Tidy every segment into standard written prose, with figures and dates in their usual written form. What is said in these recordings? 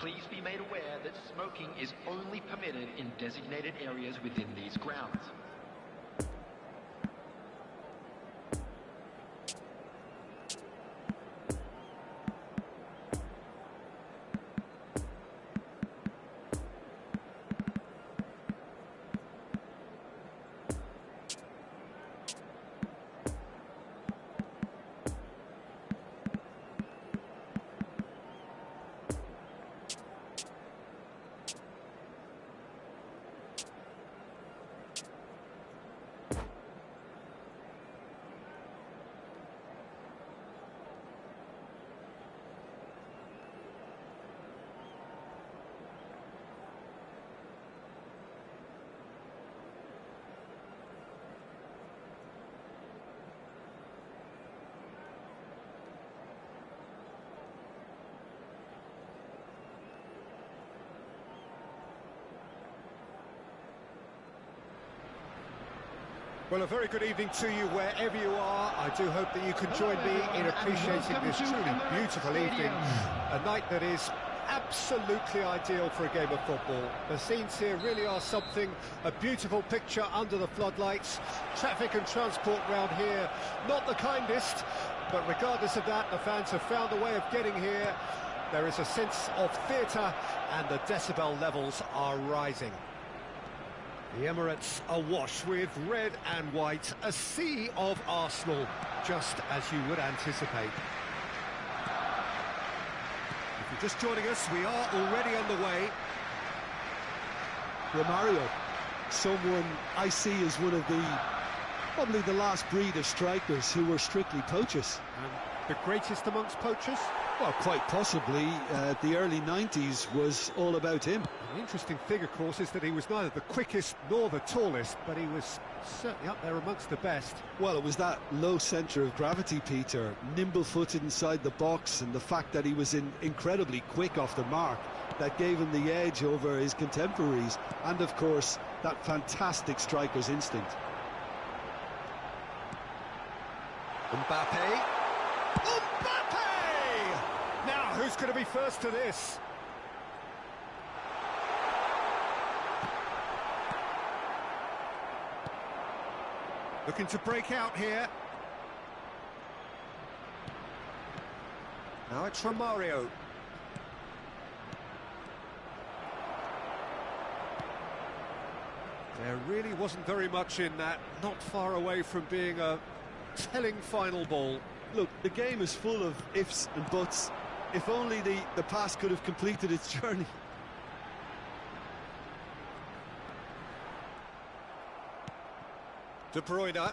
Please be made aware that smoking is only permitted in designated areas within these grounds. Well, a very good evening to you wherever you are. I do hope that you can join me in appreciating this truly beautiful evening. A night that is absolutely ideal for a game of football. The scenes here really are something, a beautiful picture under the floodlights. Traffic and transport round here, not the kindest, but regardless of that, the fans have found a way of getting here. There is a sense of theatre and the decibel levels are rising. The Emirates awash with red and white, a sea of Arsenal, just as you would anticipate. If you're just joining us, we are already underway. Romario, someone I see as one of probably the last breed of strikers who were strictly poachers. And the greatest amongst poachers? Well, quite possibly. The early 90s was all about him. An interesting thing, of course, is that he was neither the quickest nor the tallest, but he was certainly up there amongst the best. Well, it was that low centre of gravity, Peter, nimble-footed inside the box, and the fact that he was incredibly quick off the mark that gave him the edge over his contemporaries, and of course, that fantastic striker's instinct. Mbappe! Now, who's going to be first to this? Looking to break out here. Now it's Romario. There really wasn't very much in that, not far away from being a telling final ball. Look, the game is full of ifs and buts. If only the pass could have completed its journey. De Bruyne.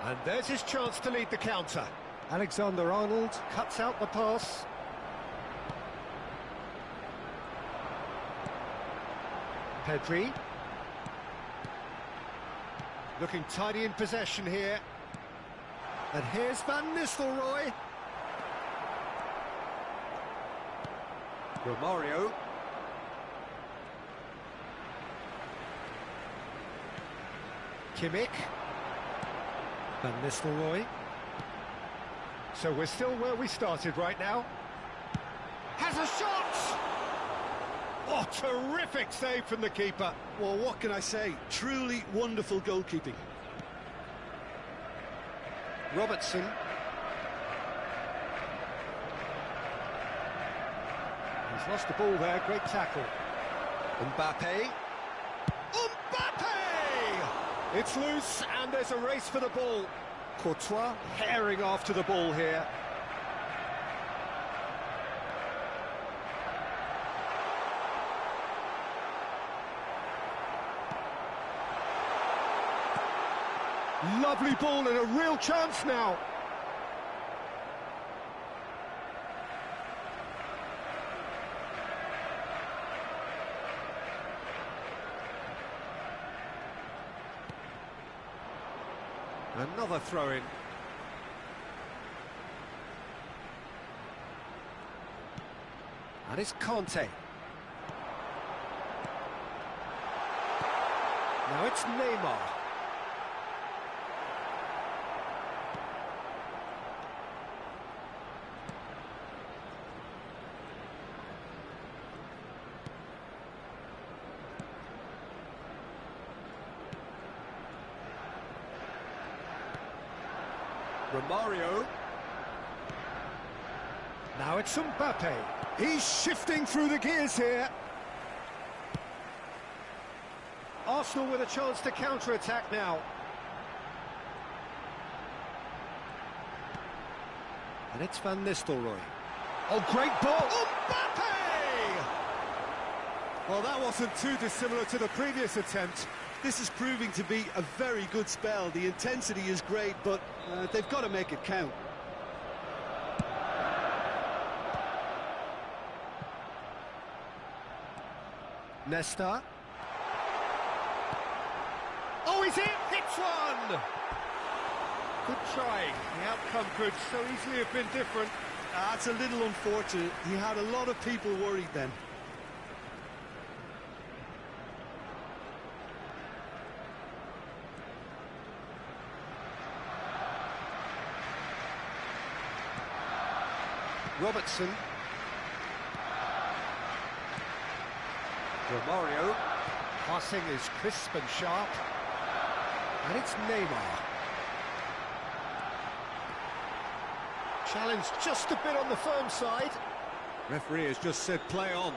And there's his chance to lead the counter. Alexander-Arnold cuts out the pass. Pedri. Looking tidy in possession here. And here's Van Nistelrooy. Romario. Kimmich. Van Nistelrooy. So we're still where we started right now. Has a shot! Oh, terrific save from the keeper. Well, what can I say? Truly wonderful goalkeeping. Robertson. He's lost the ball there, great tackle. Mbappe. Mbappe! It's loose and there's a race for the ball. Courtois herring after the ball here. Lovely ball and a real chance now. Another throw-in. And it's Conte. Now it's Neymar. Romario. Now it's Mbappe. He's shifting through the gears here. Arsenal with a chance to counter-attack now. And it's Van Nistelrooy. Oh, great ball! Mbappe! Well, that wasn't too dissimilar to the previous attempt. This is proving to be a very good spell. The intensity is great, but they've got to make it count. Nesta. Oh, he's in! Hits one! Good try. The outcome could so easily have been different. That's a little unfortunate. He had a lot of people worried then. Robertson. Romario. Passing is crisp and sharp. And it's Neymar. Challenge just a bit on the firm side. Referee has just said play on.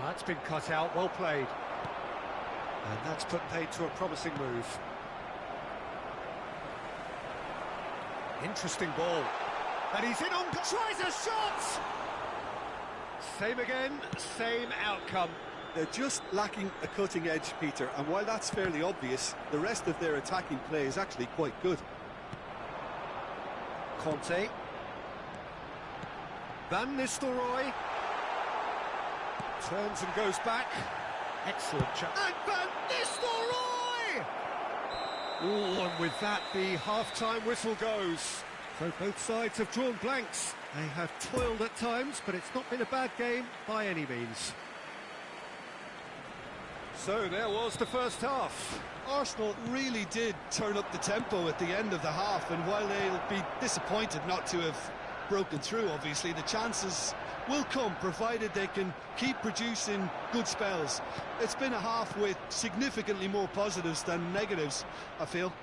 That's been cut out, well played. And that's put paid to a promising move. Interesting ball. And he's in on, tries a shot! Same again, same outcome. They're just lacking a cutting edge, Peter, and while that's fairly obvious, the rest of their attacking play is actually quite good. Conte. Van Nistelrooy. Turns and goes back. Excellent chance. And Van Nistelrooy! Oh, and with that, the half-time whistle goes. So both sides have drawn blanks. They have toiled at times, but it's not been a bad game by any means. So there was the first half. Arsenal really did turn up the tempo at the end of the half, and while they'll be disappointed not to have broken through, obviously, the chances will come, provided they can keep producing good spells. It's been a half with significantly more positives than negatives, I feel.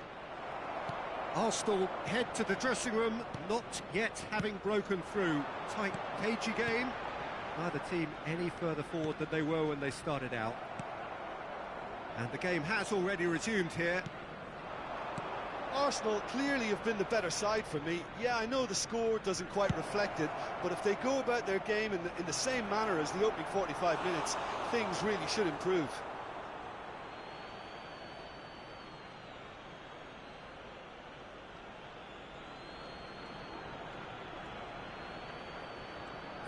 Arsenal head to the dressing room, not yet having broken through. Tight, cagey game. Neither team any further forward than they were when they started out. And the game has already resumed here. Arsenal clearly have been the better side for me. Yeah, I know the score doesn't quite reflect it, but if they go about their game in the same manner as the opening 45 minutes, things really should improve.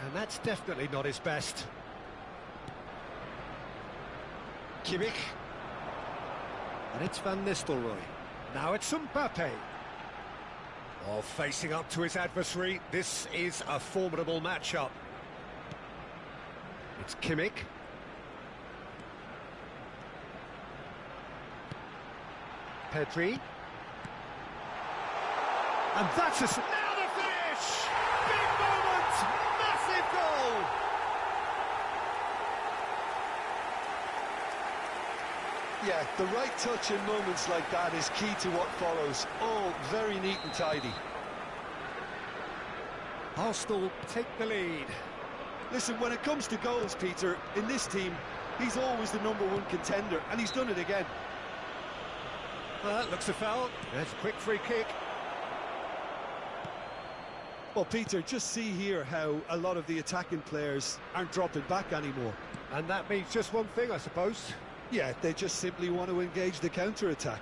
And that's definitely not his best. Kimmich. And it's Van Nistelrooy. Now it's Mbappe. Oh, facing up to his adversary. This is a formidable matchup. It's Kimmich. Pedri. And that's a... Now the finish! Big moment! Massive goal! Yeah, the right touch in moments like that is key to what follows. All very neat and tidy. Arsenal take the lead. Listen, when it comes to goals, Peter, in this team, he's always the #1 contender, and he's done it again. Looks a foul. There's a quick free kick. Well, Peter, just see here how a lot of the attacking players aren't dropping back anymore. And that means just one thing, I suppose. Yeah, they just simply want to engage the counter-attack.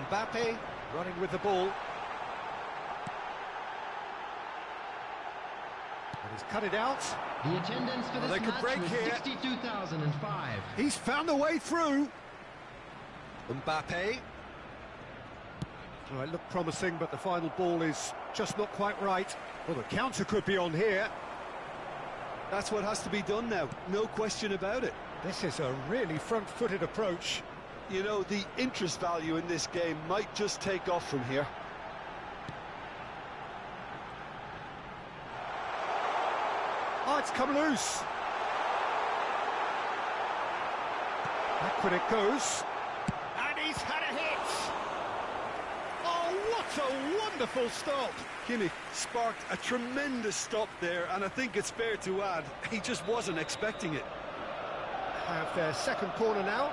Mbappe running with the ball. And he's cut it out. The attendance for this they could match break was here. 62,005. He's found a way through. Mbappe. Well, it looked promising, but the final ball is just not quite right. Well, the counter could be on here. That's what has to be done now, no question about it. This is a really front-footed approach. You know, the interest value in this game might just take off from here. Oh, it's come loose. Back when it goes. And he's had a hit. That's a wonderful stop. Kimmich sparked a tremendous stop there, and I think it's fair to add, he just wasn't expecting it. Have their second corner now.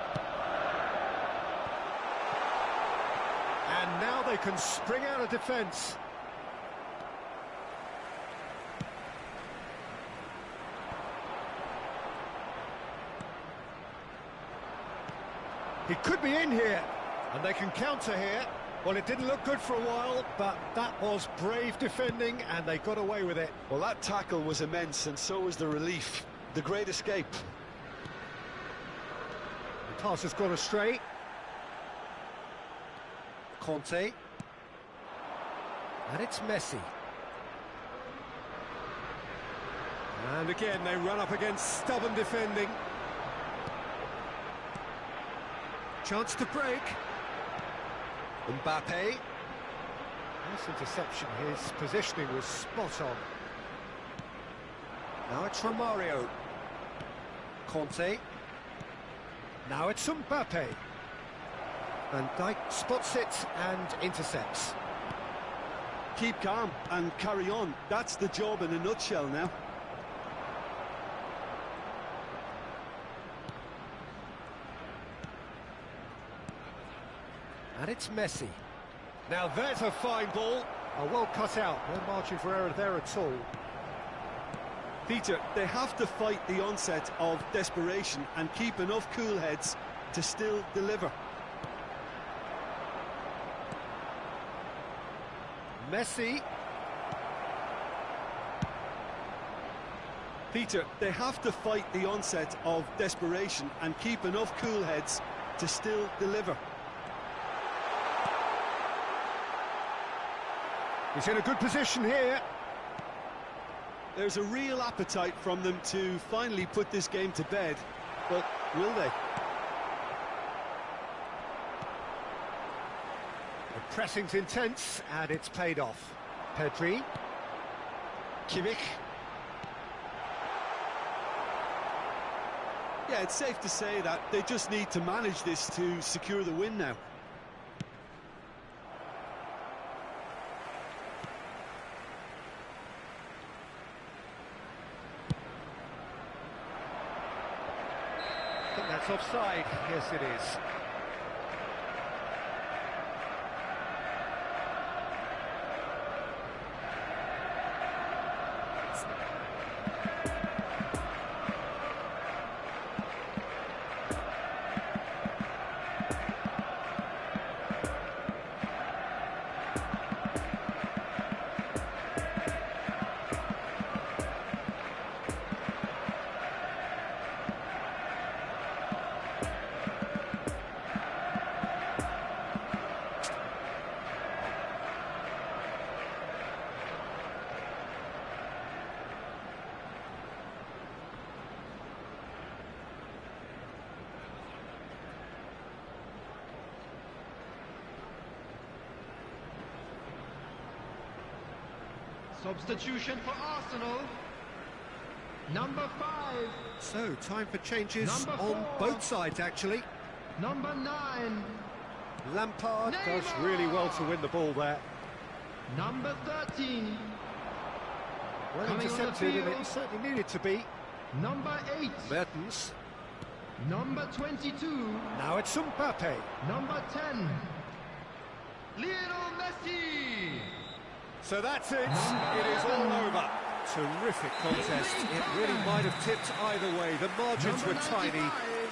And now they can spring out of defence. He could be in here, and they can counter here. Well, it didn't look good for a while, but that was brave defending, and they got away with it. Well, that tackle was immense, and so was the relief. The great escape. The pass has gone astray. Conte. And it's Messi. And again, they run up against stubborn defending. Chance to break. Mbappe. Nice interception. His positioning was spot on. Now it's Romario. Conte. Now it's Mbappe. Van Dijk spots it and intercepts. Keep calm and carry on. That's the job in a nutshell now. And it's Messi. Now there's a fine ball. Oh, well cut out. No margin for error there at all. Peter, they have to fight the onset of desperation and keep enough cool heads to still deliver. Messi. Peter, they have to fight the onset of desperation and keep enough cool heads to still deliver. He's in a good position here. There's a real appetite from them to finally put this game to bed, but will they? The pressing's intense, and it's paid off. Pedri. Kimmich. Yeah, it's safe to say that they just need to manage this to secure the win now. I think that's offside. Yes, it is. Substitution for Arsenal. Number 5. So, time for changes Number on 4. both sides, actually. Number 9. Lampard does Neymar. really well to win the ball there. Number 13. Well Coming on the intercepted, and field. it certainly needed to be. Number 8. Mertens. Number 22. Now it's Mbappe. Number 10. Lionel Messi. So that's it. It is all over. Terrific contest. It really might have tipped either way. The margins were tiny.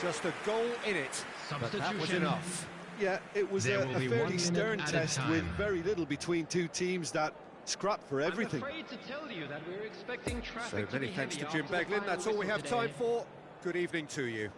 Just a goal in it. But that was Substitution. enough. Yeah, it was There a will be 1 fairly minute stern at a test with time. very little between two teams that scrapped for everything. I'm afraid to tell you that we're expecting So traffic to many be thanks to heavy Jim after the Beglin. final That's all we whistle have today. time for. Good evening to you.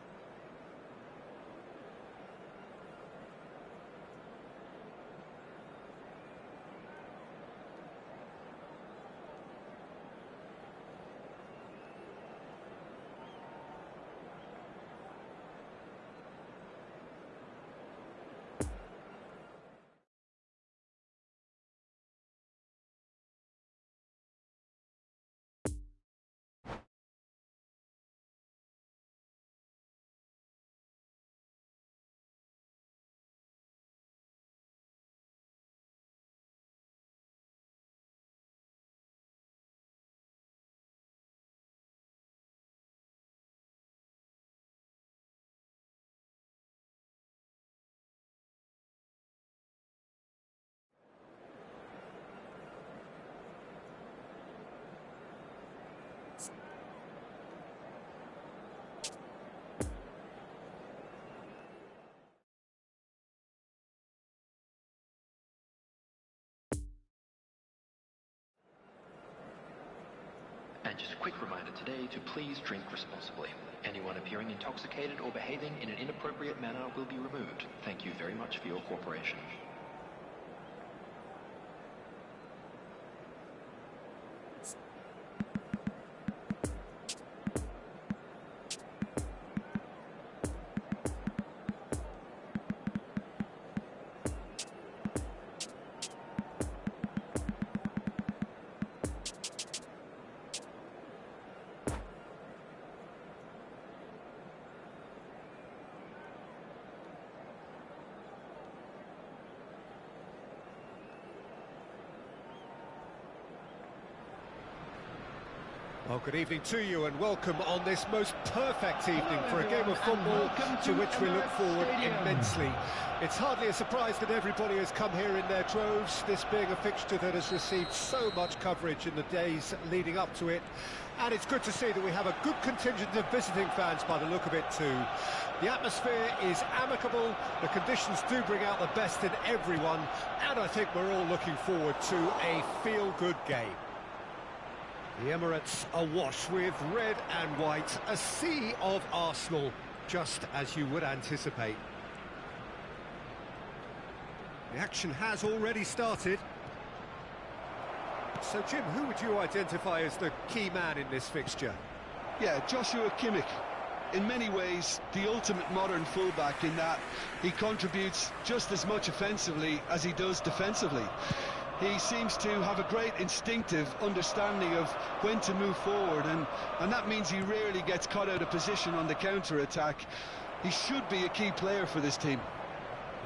just a quick reminder today to please drink responsibly. Anyone appearing intoxicated or behaving in an inappropriate manner will be removed. Thank you very much for your cooperation. Well, good evening to you and welcome on this most perfect evening for a game of football to which we look forward immensely. It's hardly a surprise that everybody has come here in their droves, this being a fixture that has received so much coverage in the days leading up to it. And it's good to see that we have a good contingent of visiting fans by the look of it too. The atmosphere is amicable, the conditions do bring out the best in everyone, and I think we're all looking forward to a feel-good game. The Emirates awash with red and white, a sea of Arsenal, just as you would anticipate. The action has already started. So, Jim, who would you identify as the key man in this fixture? Yeah, Joshua Kimmich. In many ways, the ultimate modern fullback in that he contributes just as much offensively as he does defensively. He seems to have a great instinctive understanding of when to move forward, and that means he rarely gets caught out of position on the counter-attack. He should be a key player for this team.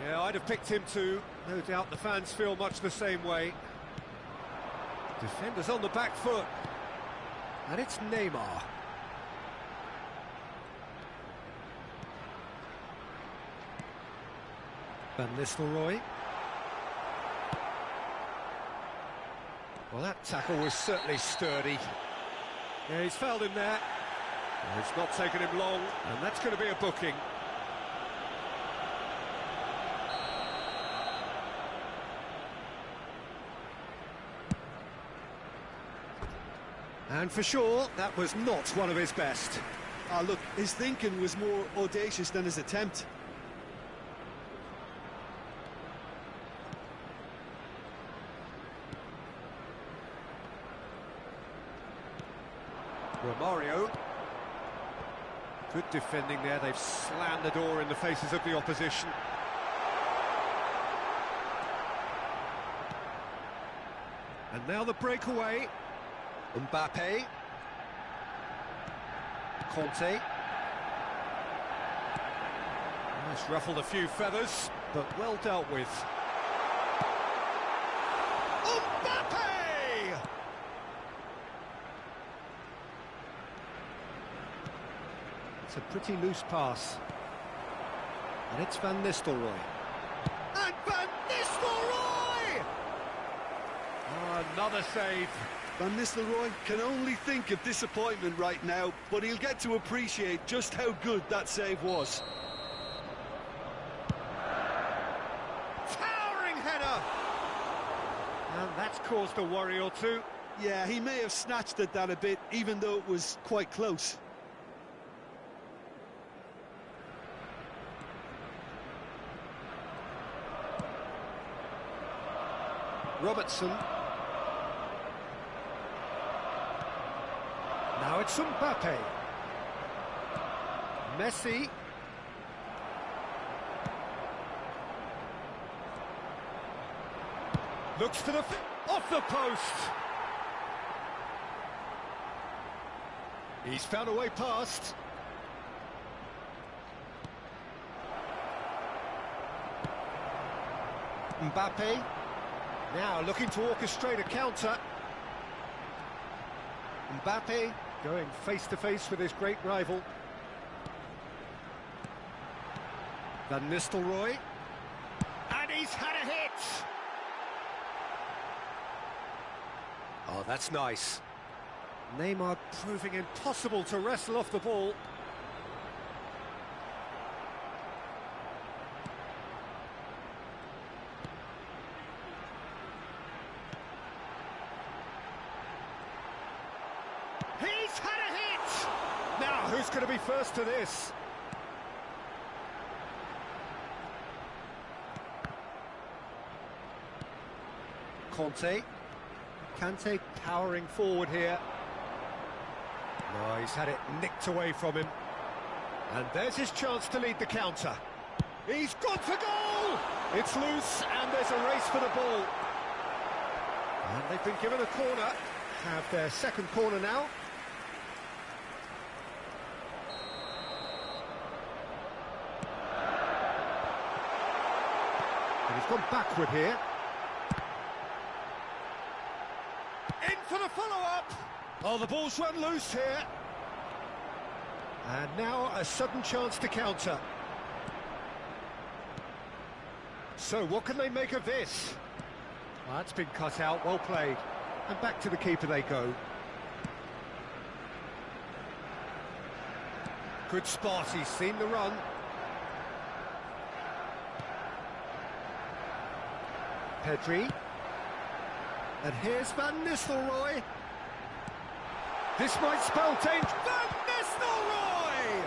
Yeah, I'd have picked him too. No doubt the fans feel much the same way. Defenders on the back foot. And it's Neymar. Van Nistelrooy. Well, that tackle was certainly sturdy. Yeah, he's fouled him there. Well, it's not taken him long, and that's going to be a booking. And for sure, that was not one of his best. Look, his thinking was more audacious than his attempt. Romario. Good defending there, they've slammed the door in the faces of the opposition. And now the breakaway. Mbappe. Conte. That's ruffled a few feathers, but well dealt with. Mbappe! It's a pretty loose pass. And it's Van Nistelrooy. And Van Nistelrooy! Oh, another save. Van Nistelrooy can only think of disappointment right now, but he'll get to appreciate just how good that save was. Towering header! And that's caused a worry or two. Yeah, he may have snatched at that a bit, even though it was quite close. Robertson. Now it's Mbappe. Messi. Looks to the off the post. He's found a way past. Mbappe. Now looking to orchestrate a counter. Mbappe going face to face with his great rival. Van Nistelrooy. And he's had a hit! Oh, that's nice. Neymar proving impossible to wrestle off the ball. Here's who's going to be first to this? Kante powering forward here. No, he's had it nicked away from him. And there's his chance to lead the counter. He's gone for goal! It's loose, and there's a race for the ball. And they've been given a corner. Have their second corner now. And he's gone backward here. In for the follow-up! Oh, the ball's run loose here. And now a sudden chance to counter. So what can they make of this? Well, that's been cut out, well played. And back to the keeper they go. Good spot, he's seen the run. Pedri. And here's Van Nistelrooy. This might spell danger. Van Nistelrooy!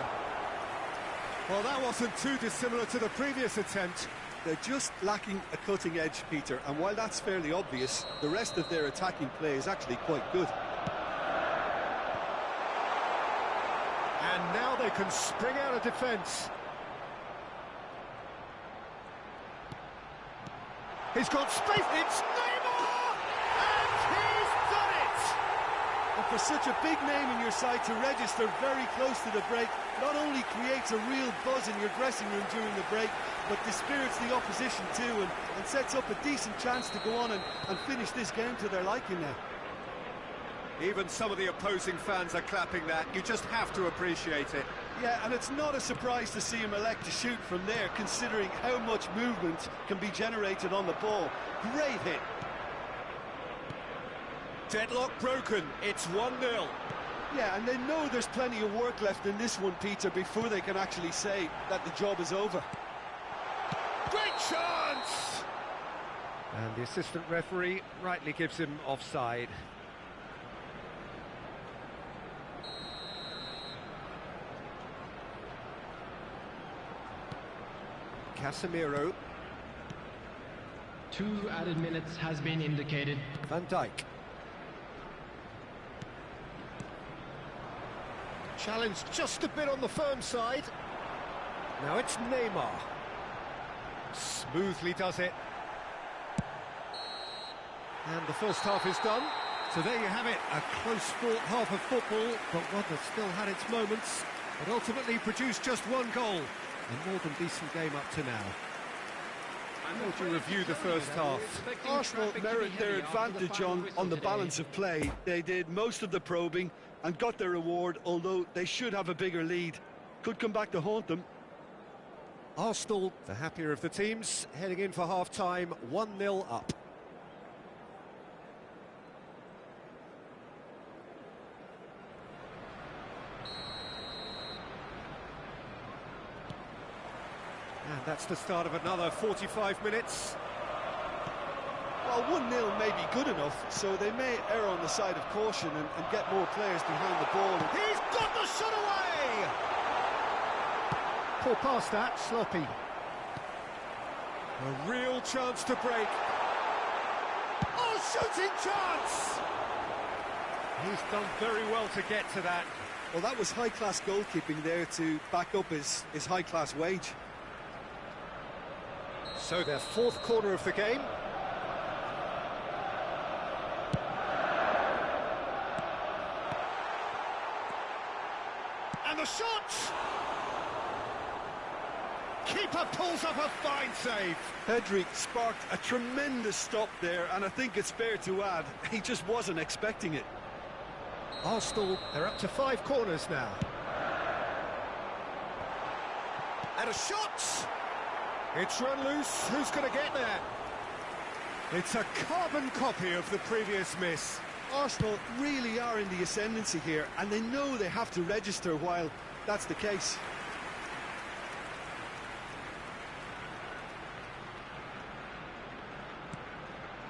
Well, that wasn't too dissimilar to the previous attempt. They're just lacking a cutting edge, Peter, and while that's fairly obvious, the rest of their attacking play is actually quite good. And now they can spring out of defence. He's got space, it's Neymar! And he's done it! And for such a big name in your side to register very close to the break, not only creates a real buzz in your dressing room during the break, but dispirits the opposition too, and sets up a decent chance to go on and finish this game to their liking now. Even some of the opposing fans are clapping that. You just have to appreciate it. Yeah, and it's not a surprise to see him elect to shoot from there, considering how much movement can be generated on the ball. Great hit. Deadlock broken. It's 1-0. Yeah, and they know there's plenty of work left in this one, Peter, before they can actually say that the job is over. Great chance! And the assistant referee rightly gives him offside. Casemiro. 2 added minutes has been indicated. Van Dijk. Challenge just a bit on the firm side. Now it's Neymar. Smoothly does it. And the first half is done. So there you have it, a close-fought half of football, but one that still had its moments, but ultimately produced just one goal. A more than decent game up to now. How would you review the first half? Arsenal merit their advantage on the balance of play. They did most of the probing and got their reward, although they should have a bigger lead. Could come back to haunt them. Arsenal, the happier of the teams, heading in for half-time, 1-0 up. And that's the start of another 45 minutes. Well, 1-0 may be good enough, so they may err on the side of caution and get more players behind the ball. He's got the shot away! Poor pass that, sloppy. A real chance to break. Oh, shooting chance! He's done very well to get to that. Well, that was high-class goalkeeping there to back up his high-class wage. So their fourth corner of the game. And the shot! Keeper pulls up a fine save. Pedri sparked a tremendous stop there, and I think it's fair to add, he just wasn't expecting it. Arsenal, they're up to 5 corners now. And a shot! It's run loose, who's going to get there? It's a carbon copy of the previous miss. Arsenal really are in the ascendancy here, and they know they have to register while that's the case.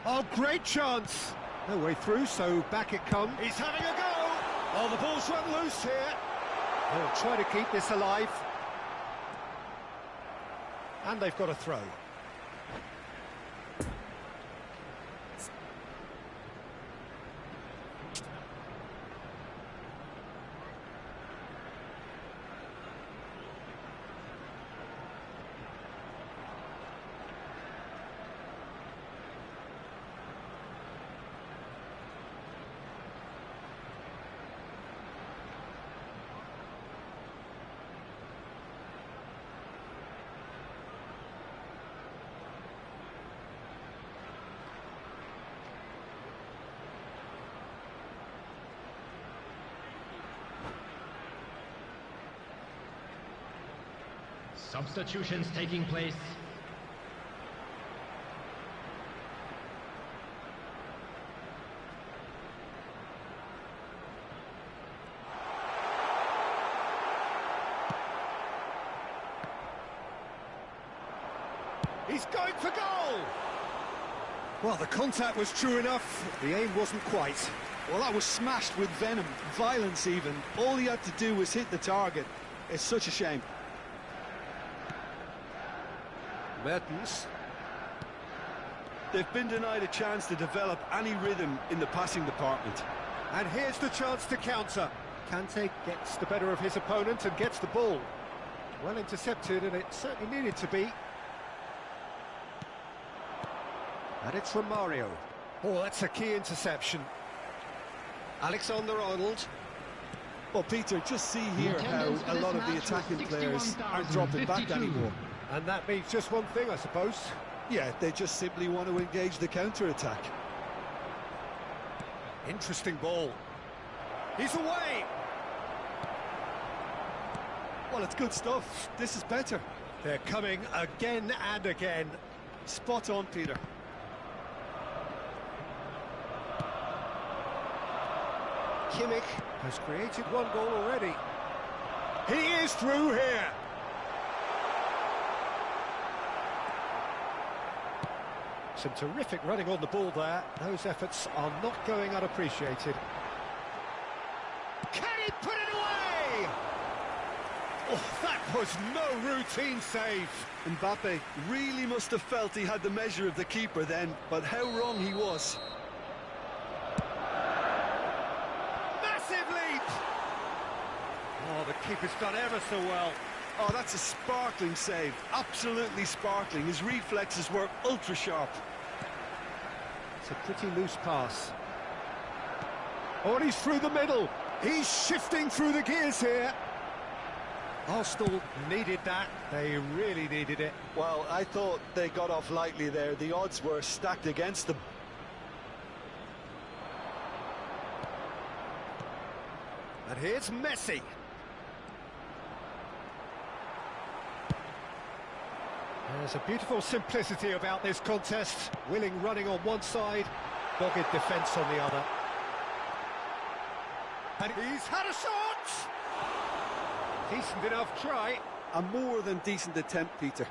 Oh, great chance! No way through, so back it comes. He's having a go! Oh, the ball's run loose here. They'll try to keep this alive. And they've got a throw. Substitutions taking place. He's going for goal! Well, the contact was true enough, the aim wasn't quite. Well, that was smashed with venom, violence even. All he had to do was hit the target. It's such a shame. Mertens. They've been denied a chance to develop any rhythm in the passing department. And here's the chance to counter. Kante gets the better of his opponent and gets the ball. Well intercepted, and it certainly needed to be. And it's from Mario. Oh, that's a key interception. Alexander-Arnold. Well, Peter, just see here how a lot of the attacking players aren't dropping back anymore. And that means just one thing, I suppose. Yeah, they just simply want to engage the counter-attack. Interesting ball. He's away! Well, it's good stuff. This is better. They're coming again and again. Spot on, Peter. Kimmich has created one goal already. He is through here. Some terrific running on the ball there. Those efforts are not going unappreciated. Can he put it away? Oh, that was no routine save. Mbappe really must have felt he had the measure of the keeper then, but how wrong he was. Massive leap! Oh, the keeper's done ever so well. Oh, that's a sparkling save. Absolutely sparkling. His reflexes were ultra-sharp. It's a pretty loose pass. Oh, and he's through the middle. He's shifting through the gears here. Arsenal needed that. They really needed it. Well, I thought they got off lightly there. The odds were stacked against them. And here's Messi. There's a beautiful simplicity about this contest. Willing running on one side, dogged defence on the other. And he's had a shot! Decent enough try. A more than decent attempt, Peter.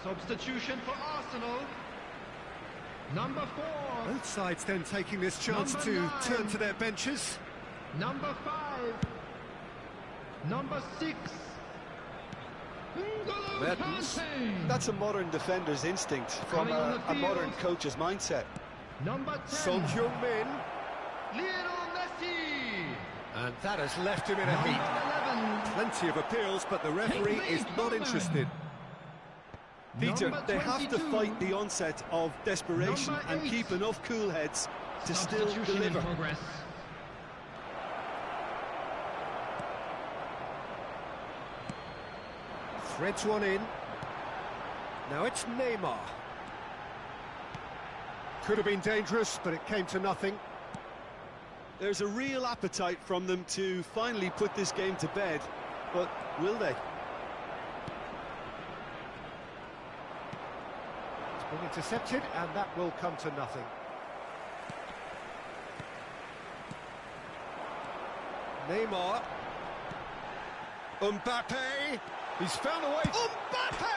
Substitution for Arsenal. Number 4. Both sides then taking this chance Number to 9. turn to their benches. Number 5. Number 6. Mertens. That's a modern defender's instinct from a modern coach's mindset. Number 10. Son Heung-min. Lionel Messi. And that has left him in a heap. Number 11. Plenty of appeals, but the referee is not interested. Peter, Number they have to 22. fight the onset of desperation Number and 8. keep enough cool heads to still Substitution in deliver. progress. Threads one in. Now it's Neymar. Could have been dangerous, but it came to nothing. There's a real appetite from them to finally put this game to bed, but will they? It's been intercepted, and that will come to nothing. Neymar. Mbappe. He's found a way. Mbappe!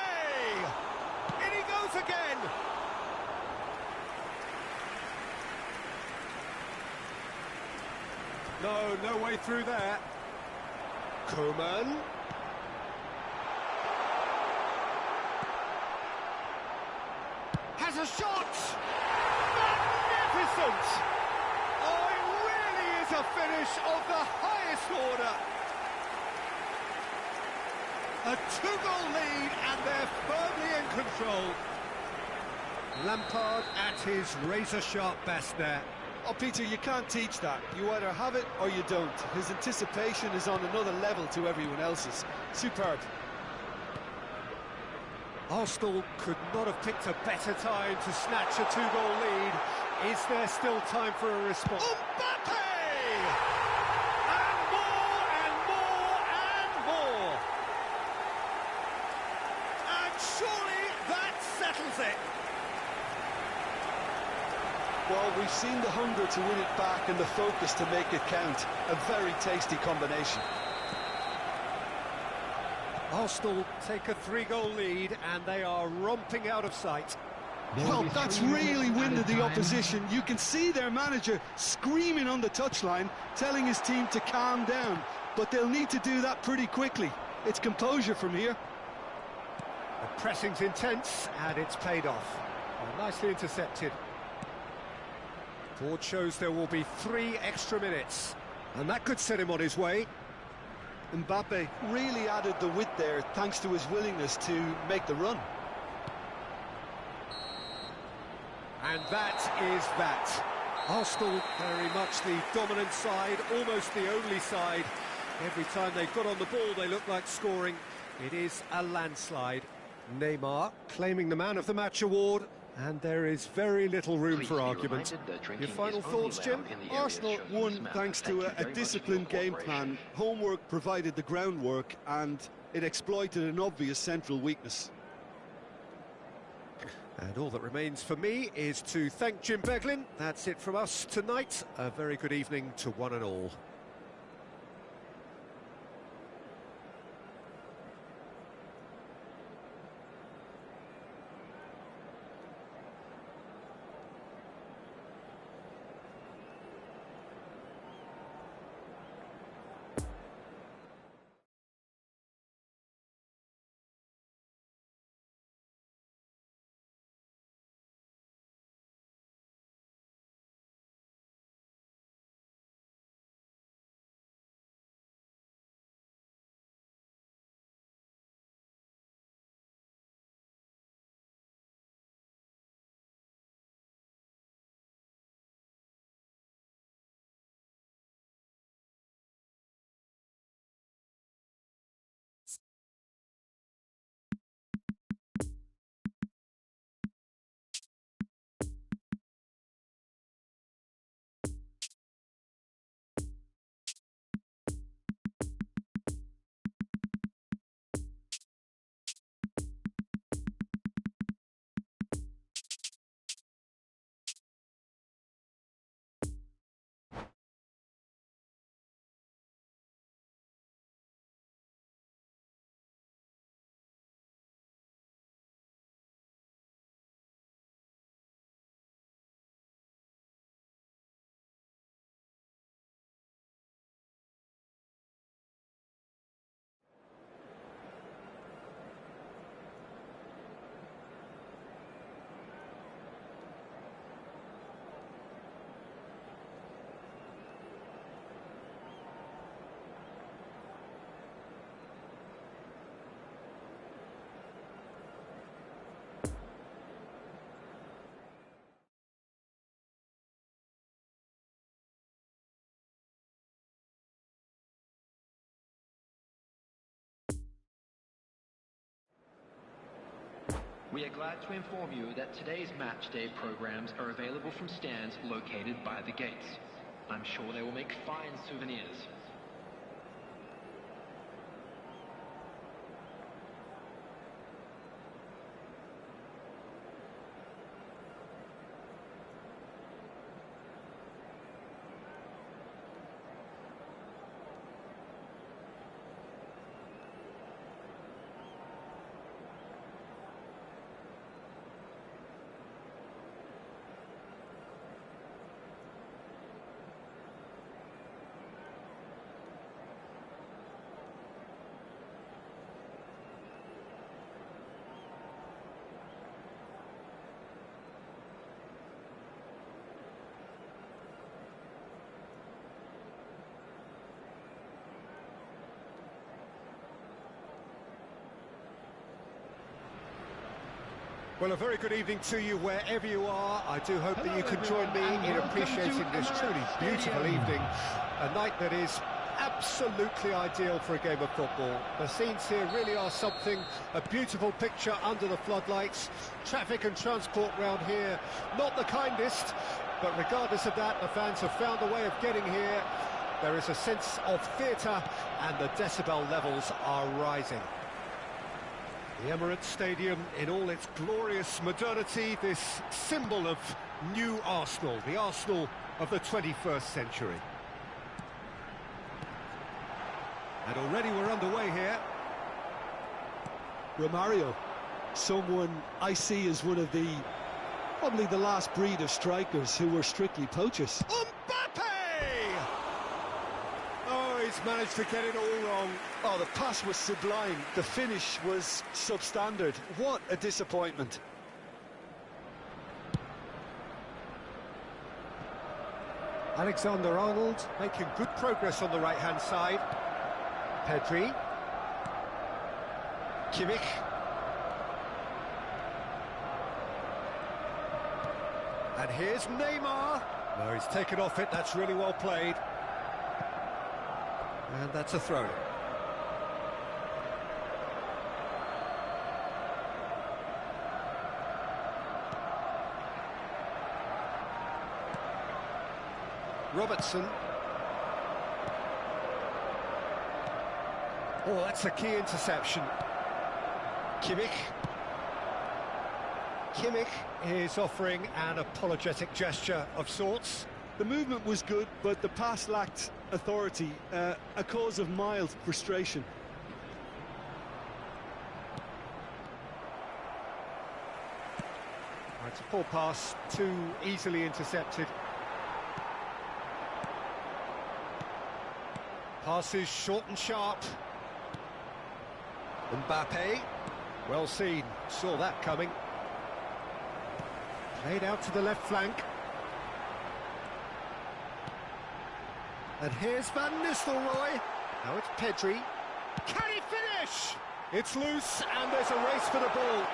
In he goes again. No way through there. Koeman. Has a shot! Magnificent! Oh, it really is a finish of the highest order. A 2-goal lead, and they're firmly in control. Lampard at his razor-sharp best there. Oh, Peter, you can't teach that. You either have it or you don't. His anticipation is on another level to everyone else's. Superb. Arsenal could not have picked a better time to snatch a 2-goal lead. Is there still time for a response? Mbappe! And more, and more, and more! And surely that settles it. Well, we've seen the hunger to win it back and the focus to make it count. A very tasty combination. Arsenal take a 3-goal lead, and they are romping out of sight. Well, that's really winded the opposition. You can see their manager screaming on the touchline, telling his team to calm down. But they'll need to do that pretty quickly. It's composure from here. The pressing's intense, and it's paid off. Well, nicely intercepted. Board shows there will be 3 extra minutes, and that could set him on his way. Mbappe really added the width there thanks to his willingness to make the run. And that is that. Arsenal very much the dominant side, almost the only side. Every time they got on the ball they look like scoring. It is a landslide. Neymar claiming the Man of the Match award, and there is very little room for argument. Your final thoughts, Jim? Arsenal won thanks to a disciplined game plan. Homework provided the groundwork, and it exploited an obvious central weakness. And all that remains for me is to thank Jim Beglin. That's it from us tonight. A very good evening to one and all. We are glad to inform you that today's match day programs are available from stands located by the gates. I'm sure they will make fine souvenirs. Well, a very good evening to you wherever you are. I do hope that you can join me in appreciating this truly beautiful evening. A night that is absolutely ideal for a game of football. The scenes here really are something, a beautiful picture under the floodlights. Traffic and transport round here, not the kindest, but regardless of that, the fans have found a way of getting here. There is a sense of theatre and the decibel levels are rising. The Emirates Stadium in all its glorious modernity, this symbol of new Arsenal, the Arsenal of the 21st century. And already we're underway here. Romario, someone I see as one of probably the last breed of strikers who were strictly poachers. He's managed to get it all wrong. Oh, the pass was sublime. The finish was substandard. What a disappointment. Alexander-Arnold making good progress on the right-hand side. Pedri. Kimmich. And here's Neymar. No, he's taken off it. That's really well played. And that's a throw. Robertson. Oh, that's a key interception. Kimmich. Kimmich is offering an apologetic gesture of sorts. The movement was good, but the pass lacked authority, a cause of mild frustration. It's a poor pass, too easily intercepted. Passes short and sharp. Mbappe, well seen, saw that coming. Played out to the left flank. And here's Van Nistelrooy. Now it's Pedri. Can he finish? It's loose, and there's a race for the ball.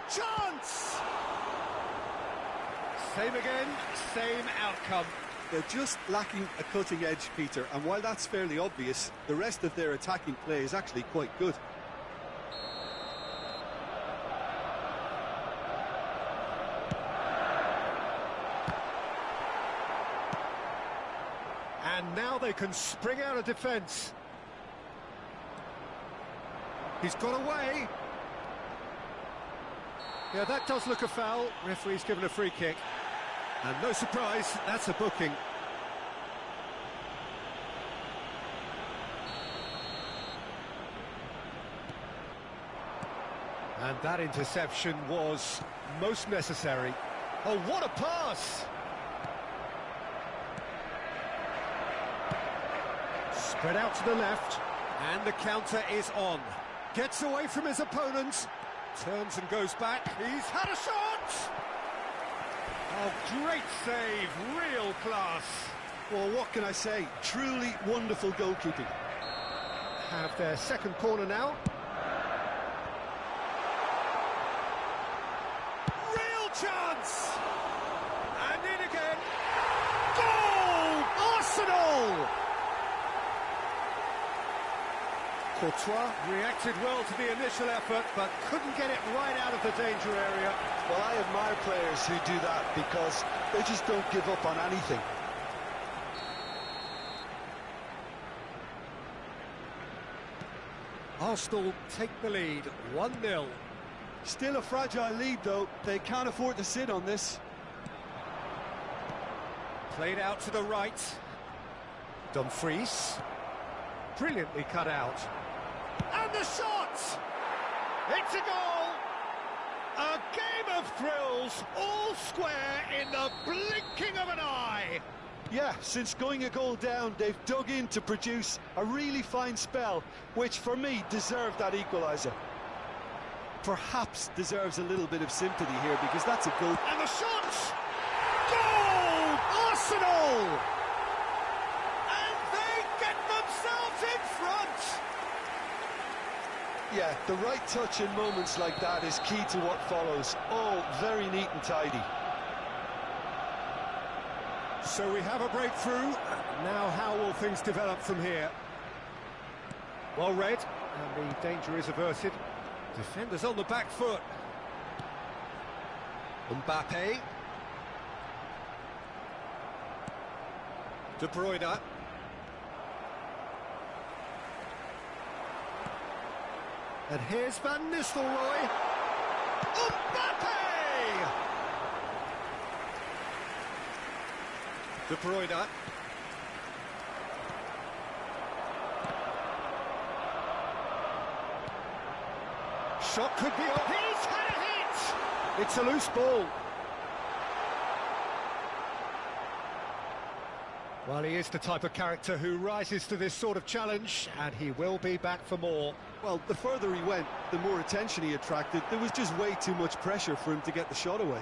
Chance! Same again, same outcome. They're just lacking a cutting edge, Peter, and while that's fairly obvious, the rest of their attacking play is actually quite good. And now they can spring out of defence. He's got away. Yeah, that does look a foul. Referee's given a free kick. And no surprise, that's a booking. And that interception was most necessary. Oh, what a pass! Spread out to the left, and the counter is on. Gets away from his opponent, turns and goes back. He's had a shot! Oh, great save, real class. Well, what can I say? Truly wonderful goalkeeping. Have their second corner now. Real chance! And in again. Goal! Arsenal! Courtois reacted well to the initial effort, but couldn't get it right out of the danger area. Well, I admire players who do that because they just don't give up on anything. Arsenal take the lead, 1-0. Still a fragile lead, though. They can't afford to sit on this. Played out to the right. Dumfries. Brilliantly cut out. And the shot! It's a goal! A game of thrills, all square in the blinking of an eye. Yeah, since going a goal down, they've dug in to produce a really fine spell, which for me deserved that equaliser. Perhaps deserves a little bit of sympathy here because that's a goal. And the shot! Goal! Arsenal! And they get themselves in front! Yeah, the right touch in moments like that is key to what follows. All very neat and tidy. So we have a breakthrough. Now how will things develop from here? Well read, and the danger is averted. Defenders on the back foot. Mbappe. De Bruyne. And here's Van Nistelrooy. Mbappe! De Bruyne. Shot could be on. He's had a hit! It's a loose ball. Well, he is the type of character who rises to this sort of challenge, and he will be back for more. Well, the further he went, the more attention he attracted. There was just way too much pressure for him to get the shot away.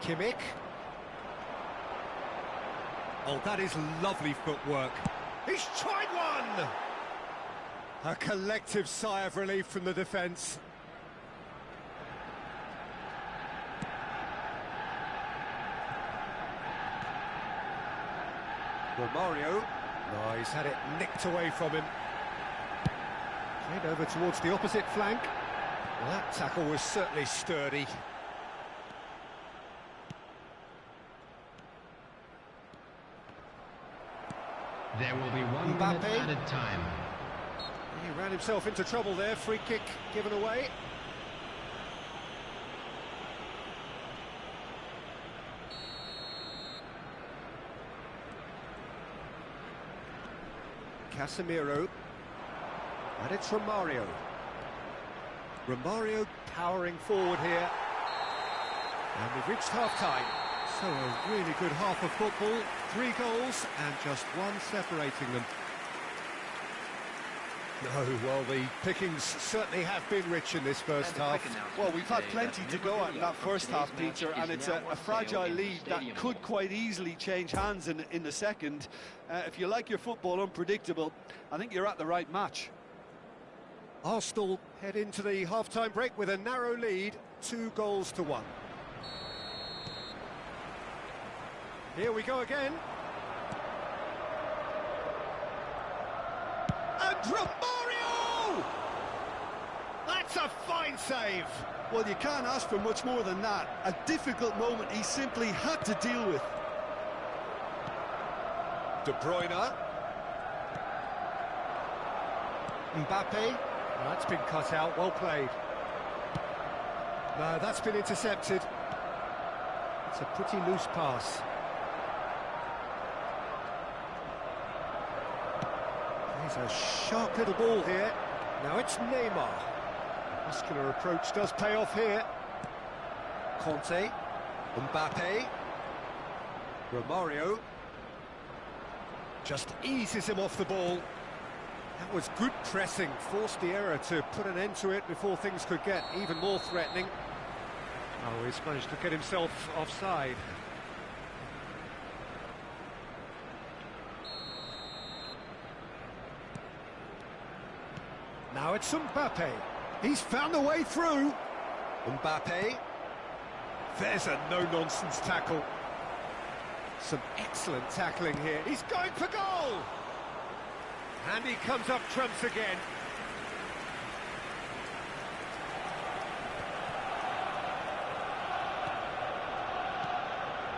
Kimmich. Oh, that is lovely footwork. He's tried one! A collective sigh of relief from the defence. Romario. No, he's had it nicked away from him. Played over towards the opposite flank. Well, that tackle was certainly sturdy. There will be 1 Mbappe. minute added time. He ran himself into trouble there. Free kick given away. Casemiro. And it's Romario. Romario powering forward here. And we've reached half-time. So a really good half of football. 3 goals and just 1 separating them. No, well, the pickings certainly have been rich in this first half. Well, we've had plenty to go at in that first half, Peter, and it's a fragile lead that could quite easily change hands in the second. If you like your football unpredictable, I think you're at the right match. Arsenal head into the half-time break with a narrow lead, 2-1. Here we go again. And Romario! That's a fine save. Well, you can't ask for much more than that. A difficult moment he simply had to deal with. De Bruyne. Mbappe. That's been cut out, well played. No, that's been intercepted. It's a pretty loose pass. There's a sharp little ball here. Now it's Neymar. Muscular approach does pay off here. Conte. Mbappe. Romario. Just eases him off the ball. That was good pressing, forced the error to put an end to it before things could get even more threatening. Oh, he's managed to get himself offside. Now it's Mbappe. He's found a way through. Mbappe. There's a no-nonsense tackle. Some excellent tackling here. He's going for goal! And he comes up trumps again.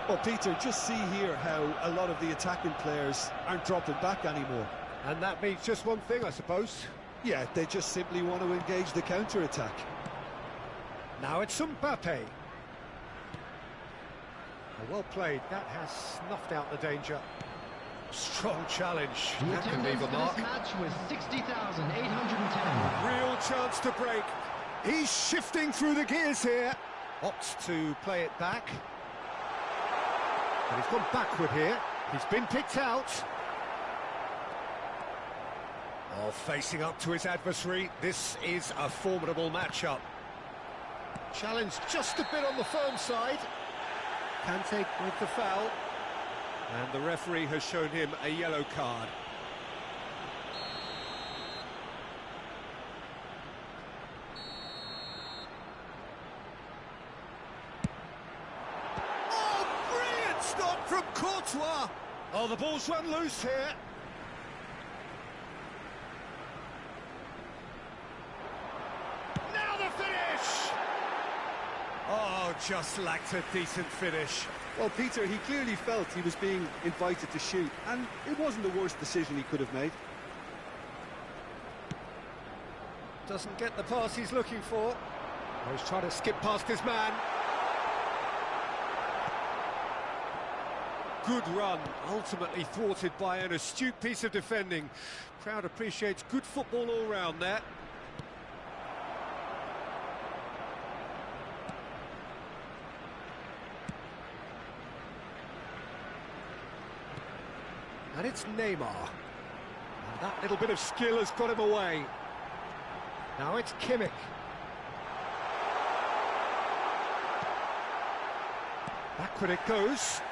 Well, Peter, just see here how a lot of the attacking players aren't dropping back anymore. And that means just one thing, I suppose. Yeah, they just simply want to engage the counter-attack. Now it's Mbappe. Well played, that has snuffed out the danger. Strong challenge. The That can leave attendance a for mark. this match was 60,810. Real chance to break. He's shifting through the gears here. Opts to play it back. And he's gone backward here. He's been picked out. Oh, facing up to his adversary. This is a formidable matchup. Challenge just a bit on the firm side. Kante with the foul. And the referee has shown him a yellow card. Oh, brilliant stop from Courtois! Oh, the ball's run loose here. Now the finish! Oh, just lacked a decent finish. Well, Peter, he clearly felt he was being invited to shoot, and it wasn't the worst decision he could have made. Doesn't get the pass he's looking for. Oh, he's trying to skip past his man. Good run, ultimately thwarted by an astute piece of defending. Crowd appreciates good football all round there. And it's Neymar. And that little bit of skill has got him away. Now it's Kimmich. Backward it goes.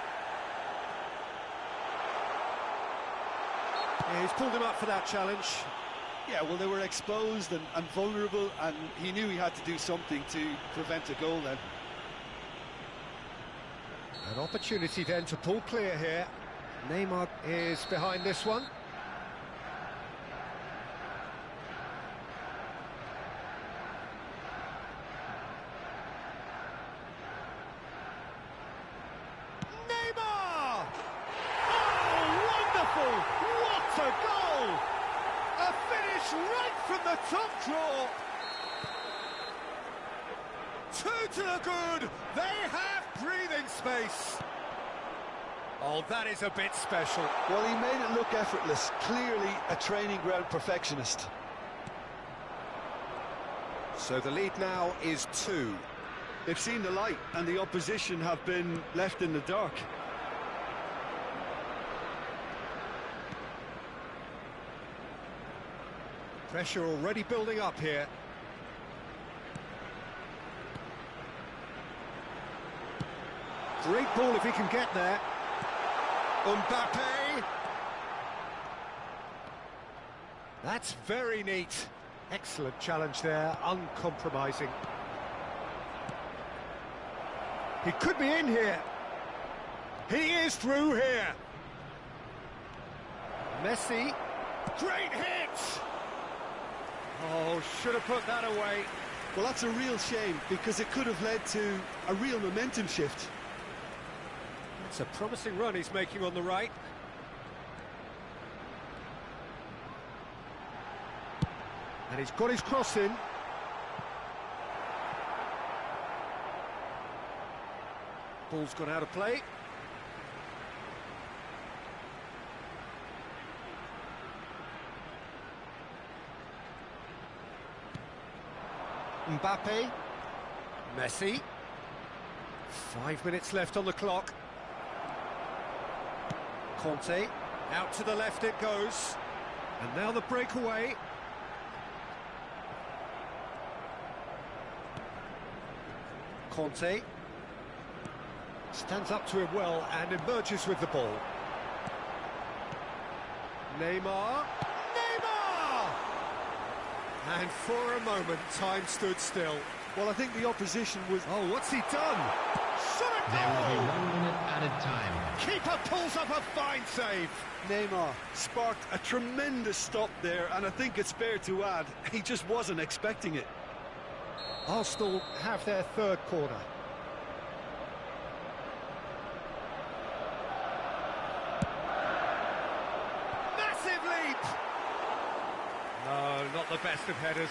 Yeah, he's pulled him up for that challenge. Yeah, well, they were exposed and vulnerable, and he knew he had to do something to prevent a goal then. An opportunity then to pull clear here. Neymar is behind this one. Neymar! Oh, wonderful! What a goal! A finish right from the top draw. Two to the good. They have breathing space. Oh, that is a bit special. Well, he made it look effortless. Clearly a training ground perfectionist. So the lead now is 2. They've seen the light, and the opposition have been left in the dark. Pressure already building up here. Great ball if he can get there. Mbappe! That's very neat. Excellent challenge there, uncompromising. He could be in here. He is through here. Messi. Great hit! Oh, should have put that away. Well, that's a real shame, because it could have led to a real momentum shift. It's a promising run he's making on the right. And he's got his cross in. Ball's gone out of play. Mbappe. Messi. 5 minutes left on the clock. Conte, out to the left it goes, and now the breakaway. Conte stands up to him well and emerges with the ball. Neymar, Neymar! And for a moment, time stood still. Well, I think the opposition was... Oh, what's he done? Shot a There will be goal! 1 minute added time. Keeper pulls up a fine save. Neymar sparked a tremendous stop there, and I think it's fair to add, he just wasn't expecting it. Arsenal have their third corner. Massive leap! No, not the best of headers.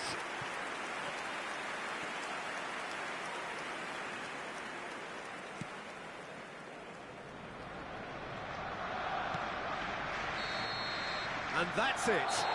And that's it.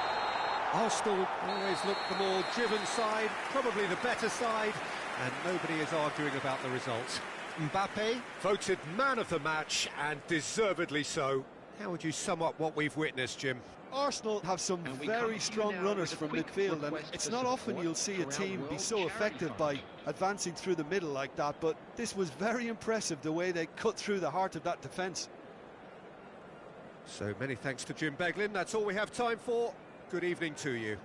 Arsenal always look the more driven side, probably the better side, and nobody is arguing about the result. Mbappe voted man of the match, and deservedly so. How would you sum up what we've witnessed, Jim? Arsenal have some And we very come to you strong now runners with a from quick midfield, and request it's for not often support you'll see a for our team be World so Charity effective Fund. by advancing through the middle like that, but this was very impressive, the way they cut through the heart of that defence. So many thanks to Jim Beglin. That's all we have time for. Good evening to you.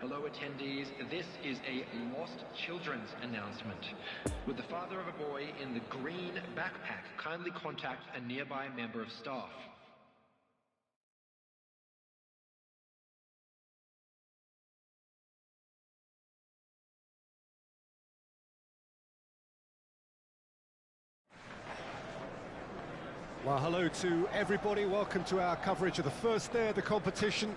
Hello attendees, this is a lost children's announcement. Would the father of a boy in the green backpack kindly contact a nearby member of staff? Well, hello to everybody. Welcome to our coverage of the first day of the competition.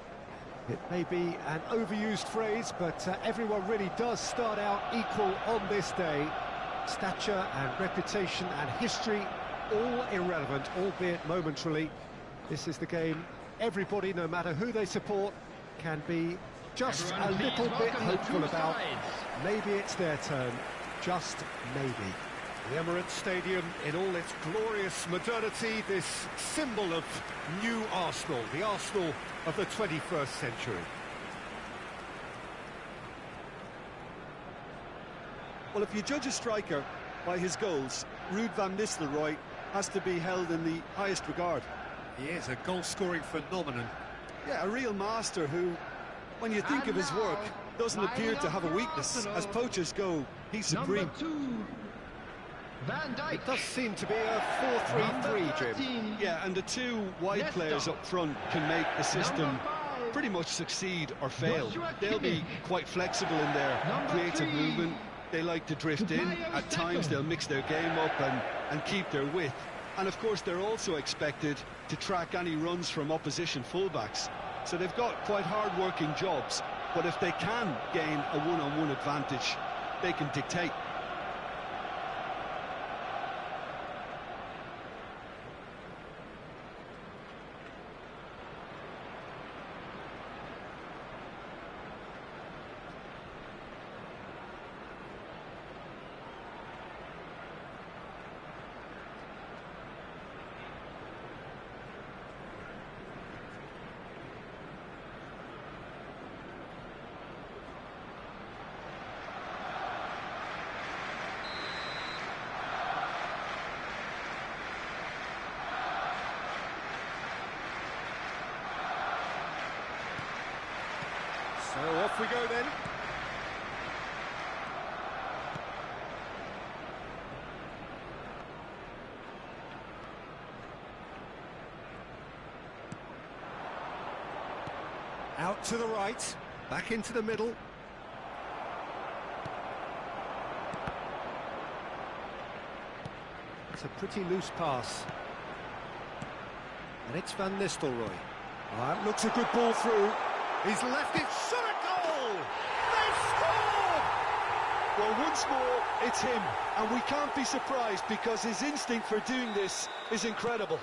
It may be an overused phrase, but everyone really does start out equal on this day. Stature and reputation and history, all irrelevant, albeit momentarily. This is the game everybody, no matter who they support, can be just a little bit hopeful about. Maybe it's their turn, just maybe. The Emirates Stadium in all its glorious modernity, this symbol of new Arsenal, the Arsenal of the 21st century. Well, if you judge a striker by his goals, Ruud van Nistelrooy has to be held in the highest regard. He is a goal-scoring phenomenon. Yeah, a real master who, when you think of his work, doesn't appear to have a weakness. As poachers go, he's supreme. Van Dijk. It does seem to be a 4-3-3, Jim. Yeah, and the two wide players up front can make the system pretty much succeed or fail. They'll be quite flexible in their creative movement. They like to drift in. At times they'll mix their game up and keep their width. And of course they're also expected to track any runs from opposition fullbacks. So they've got quite hard-working jobs. But if they can gain a one-on-one advantage, they can dictate. So off we go then. Out to the right, back into the middle. It's a pretty loose pass. And it's Van Nistelrooy. That looks a good ball through. He's left it, shot a goal! They've scored! Well, once more, it's him, and we can't be surprised because his instinct for doing this is incredible.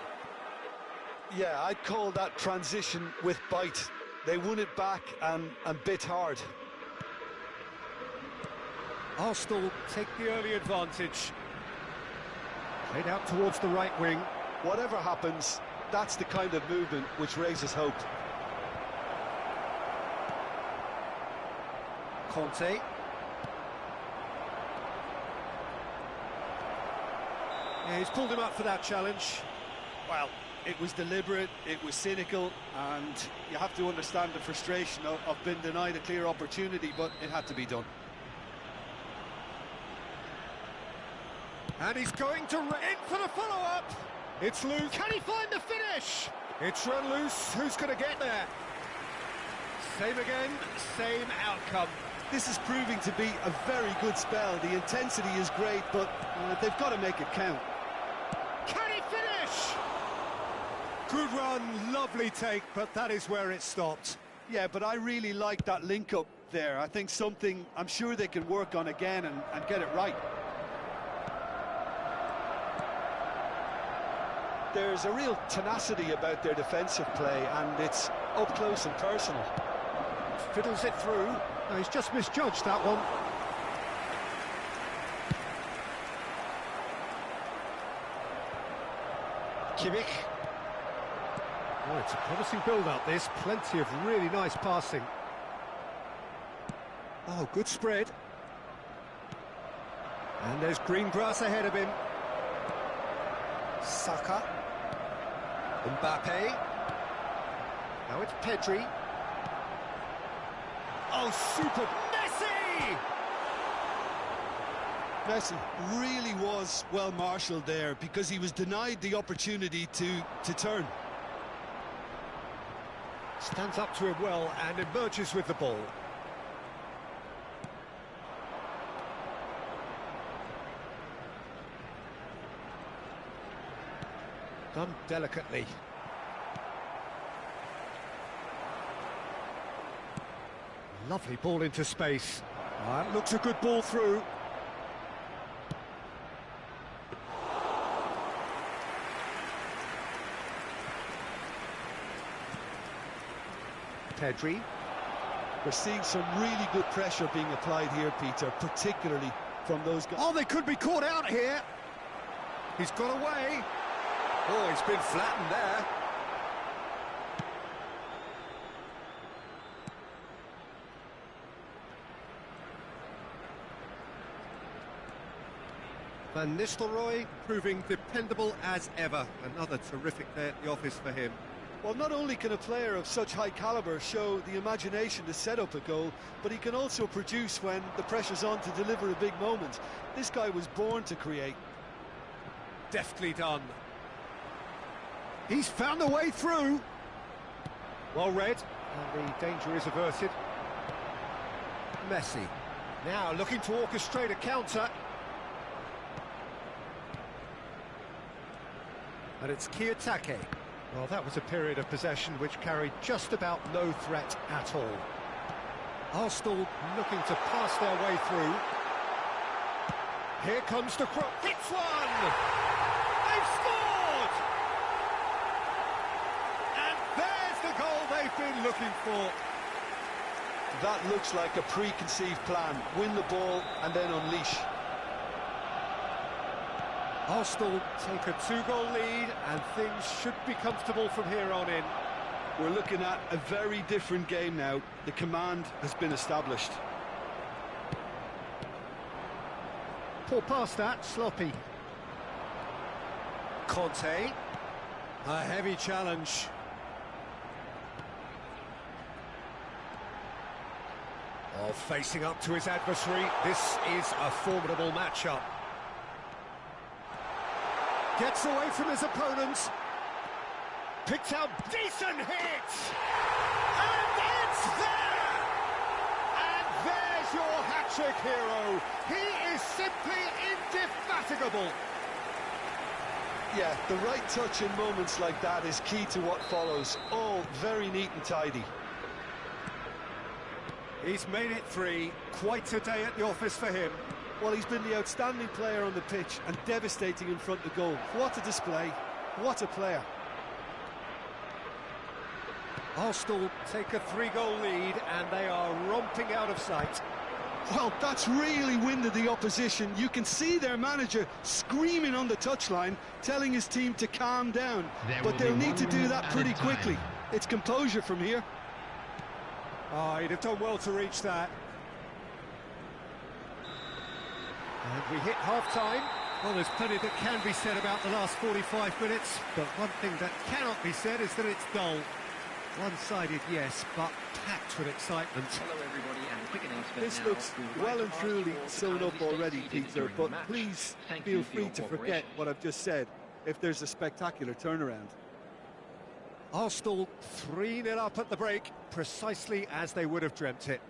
Yeah, I'd call that transition with bite. They won it back and bit hard. Arsenal take the early advantage. Played out towards the right wing. Whatever happens, that's the kind of movement which raises hope. Conte. Yeah, he's pulled him up for that challenge. Well, it was deliberate, it was cynical, and you have to understand the frustration of being denied a clear opportunity, but it had to be done. And he's going to in for the follow-up. It's loose. Can he find the finish? It's run loose. Who's going to get there? Same again, same outcome. This is proving to be a very good spell. The intensity is great, but they've got to make it count. Can he finish? Good run, lovely take, but that is where it stopped. Yeah, but I really like that link-up there. I think something I'm sure they can work on again and get it right. There's a real tenacity about their defensive play, and it's up close and personal. Fiddles it through. No, he's just misjudged that one. Kimmich. Oh, it's a promising build-up, this. Plenty of really nice passing. Oh, good spread. And there's green grass ahead of him. Saka. Mbappe. Now it's Pedri. Oh, super. Messi! Messi really was well marshalled there because he was denied the opportunity to turn. Stands up to him well and emerges with the ball. Done delicately. Lovely ball into space. Looks a good ball through. Pedri. We're seeing some really good pressure being applied here, Peter, particularly from those guys. Oh, they could be caught out here. He's got away. Oh, he's been flattened there. Van Nistelrooy proving dependable as ever. Another terrific day at the office for him. Well, not only can a player of such high calibre show the imagination to set up a goal, but he can also produce when the pressure's on to deliver a big moment. This guy was born to create. Deftly done. He's found a way through. Well read, and the danger is averted. Messi. Now looking to orchestrate a counter. And it's Kiyotake. Well, that was a period of possession which carried just about no threat at all. Arsenal looking to pass their way through. Here comes the cross. Hits one! They've scored! And there's the goal they've been looking for. That looks like a preconceived plan. Win the ball and then unleash. Arsenal take a 2-goal lead and things should be comfortable from here on in. We're looking at a very different game now. The command has been established. Poor pass that, sloppy. Conte. A heavy challenge. Oh, facing up to his adversary. This is a formidable matchup. Gets away from his opponents. Picked out, decent hit! And it's there! And there's your hat-trick hero. He is simply indefatigable. Yeah, the right touch in moments like that is key to what follows. All very neat and tidy. He's made it 3. Quite a day at the office for him. Well, he's been the outstanding player on the pitch and devastating in front of goal. What a display. What a player. Arsenal take a 3-goal lead and they are romping out of sight. Well, that's really winded the opposition. You can see their manager screaming on the touchline, telling his team to calm down. But they'll need to do that pretty quickly. It's composure from here. Oh, he'd have done well to reach that. And we hit half-time. Well, there's plenty that can be said about the last 45 minutes, but one thing that cannot be said is that it's dull. One-sided, yes, but packed with excitement. Hello, everybody, and a quick announcement. This now. looks well and truly sewn up already, Peter, but please feel free to forget what I've just said if there's a spectacular turnaround. Arsenal 3-0 up at the break, precisely as they would have dreamt it.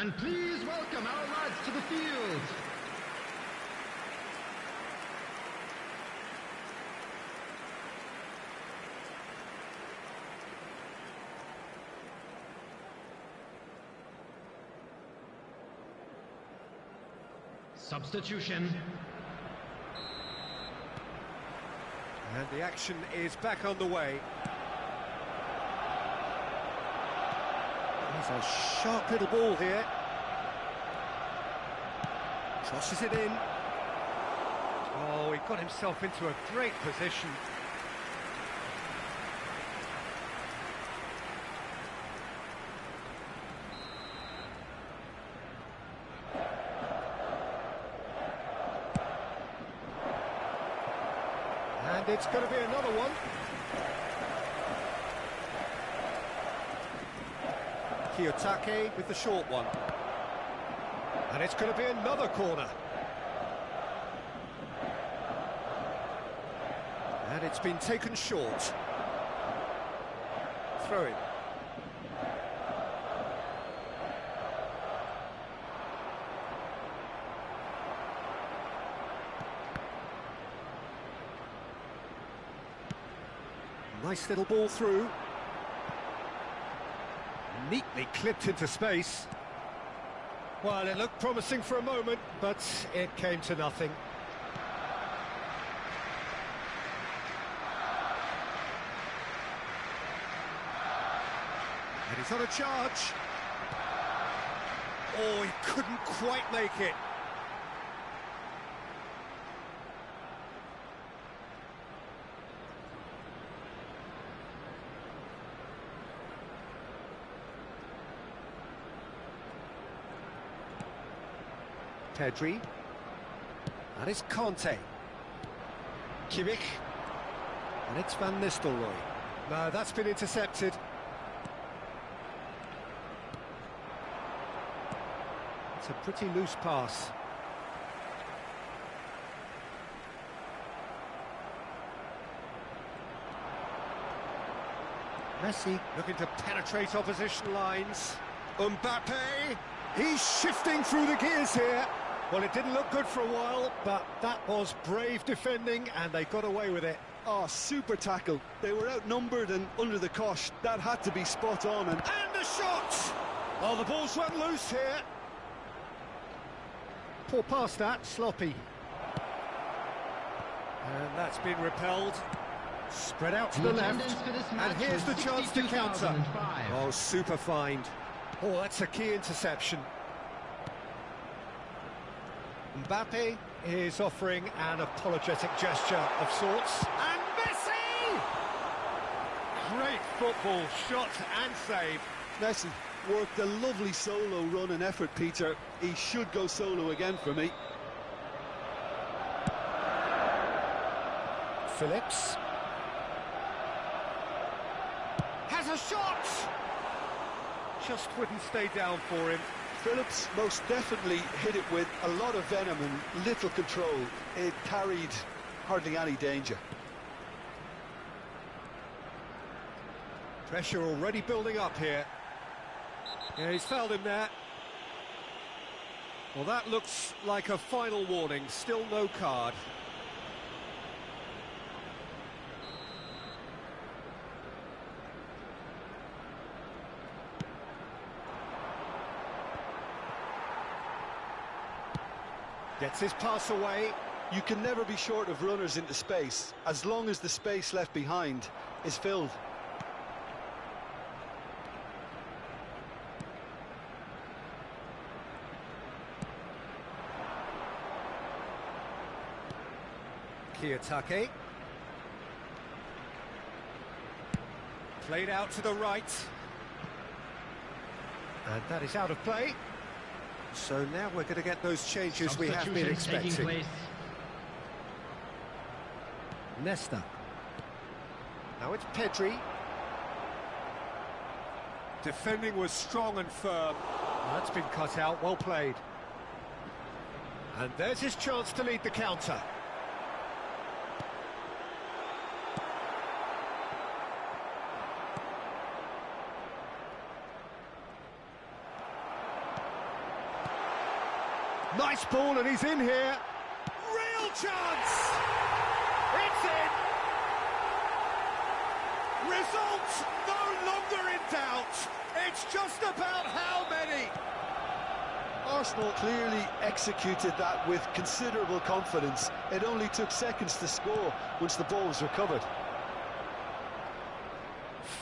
And please welcome our lads to the field. Substitution. And the action is back on the way. There's a sharp little ball here. Crosses it in. Oh, he got himself into a great position. And it's going to be another one. Kiyotake with the short one. And it's going to be another corner. And it's been taken short. Throw in. Nice little ball through. Neatly clipped into space. Well, it looked promising for a moment, but it came to nothing. And he's on a charge. Oh, he couldn't quite make it. Pedri, and it's Conte, Kimmich, and it's Van Nistelrooy. No, that's been intercepted. It's a pretty loose pass. Messi looking to penetrate opposition lines. Mbappe, he's shifting through the gears here. Well, it didn't look good for a while, but that was brave defending, and they got away with it. Oh, super tackle. They were outnumbered and under the cosh. That had to be spot on. And the shot! Oh, the ball's run loose here. Poor pass that, sloppy. And that's been repelled. Spread out to the left. And here's the chance to counter. Oh, super find. Oh, that's a key interception. Mbappe is offering an apologetic gesture of sorts. And Messi! Great football, shot and save. Messi worked a lovely solo run and effort, Peter. He should go solo again for me. Phillips. Has a shot! Just wouldn't stay down for him. Phillips most definitely hit it with a lot of venom and little control. It carried hardly any danger. Pressure already building up here. Yeah, he's fouled him there. Well, that looks like a final warning. Still no card. Gets his pass away. You can never be short of runners into space, as long as the space left behind is filled. Kiyotake. Played out to the right. And that is out of play. So now we're going to get those changes we have been expecting. Nesta. Now it's Pedri. Defending was strong and firm. That's been cut out, well played. And there's his chance to lead the counter. Nice ball, and he's in here. Real chance! It's in! Results no longer in doubt. It's just about how many. Arsenal clearly executed that with considerable confidence. It only took seconds to score once the ball was recovered.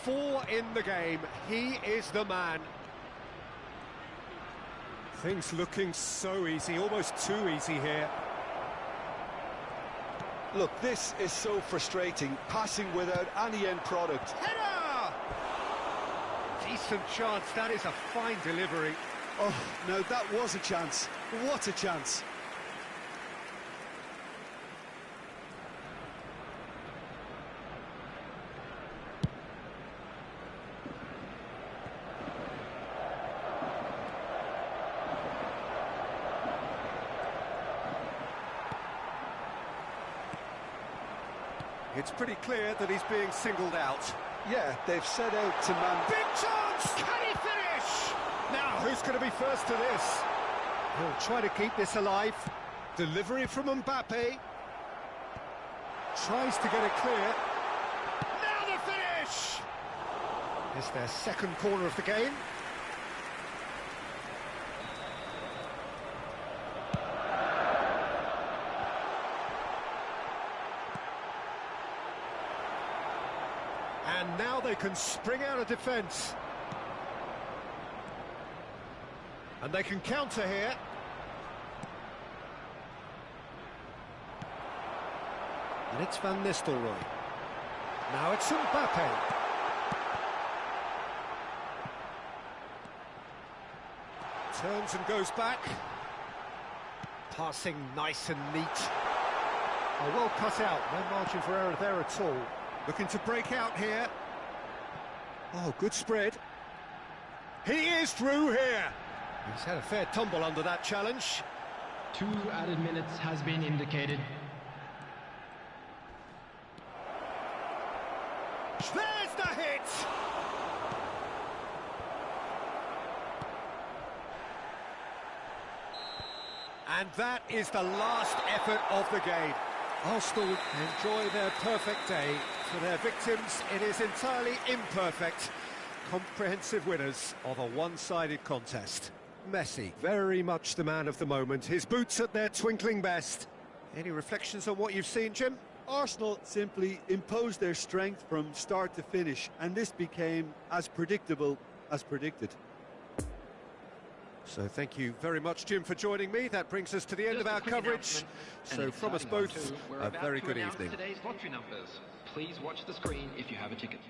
4 in the game. He is the man. Things looking so easy, almost too easy here. Look, this is so frustrating, passing without any end product. Header! Decent chance, that is a fine delivery. Oh, no, that was a chance. What a chance. It's pretty clear that he's being singled out. Yeah, they've set out to man... Big chance! Can he finish? Now, who's going to be first to this? He'll try to keep this alive. Delivery from Mbappe. Tries to get it clear. Now the finish! It's their second corner of the game. And now they can spring out of defence. And they can counter here. And it's Van Nistelrooy. Now it's Mbappe. Turns and goes back. Passing nice and neat. Oh, well cut out. No margin for error there at all. Looking to break out here. Oh, good spread. He is through here. He's had a fair tumble under that challenge. 2 added minutes has been indicated. There's the hit! And that is the last effort of the game. Arsenal enjoy their perfect day. For their victims, it is entirely imperfect. Comprehensive winners of a one-sided contest. Messi, very much the man of the moment. His boots at their twinkling best. Any reflections on what you've seen, Jim? Arsenal simply imposed their strength from start to finish, and this became as predictable as predicted. So thank you very much, Jim, for joining me. That brings us to the end of our coverage. So from us both, a very good evening. Today's lottery numbers. Please watch the screen if you have a ticket.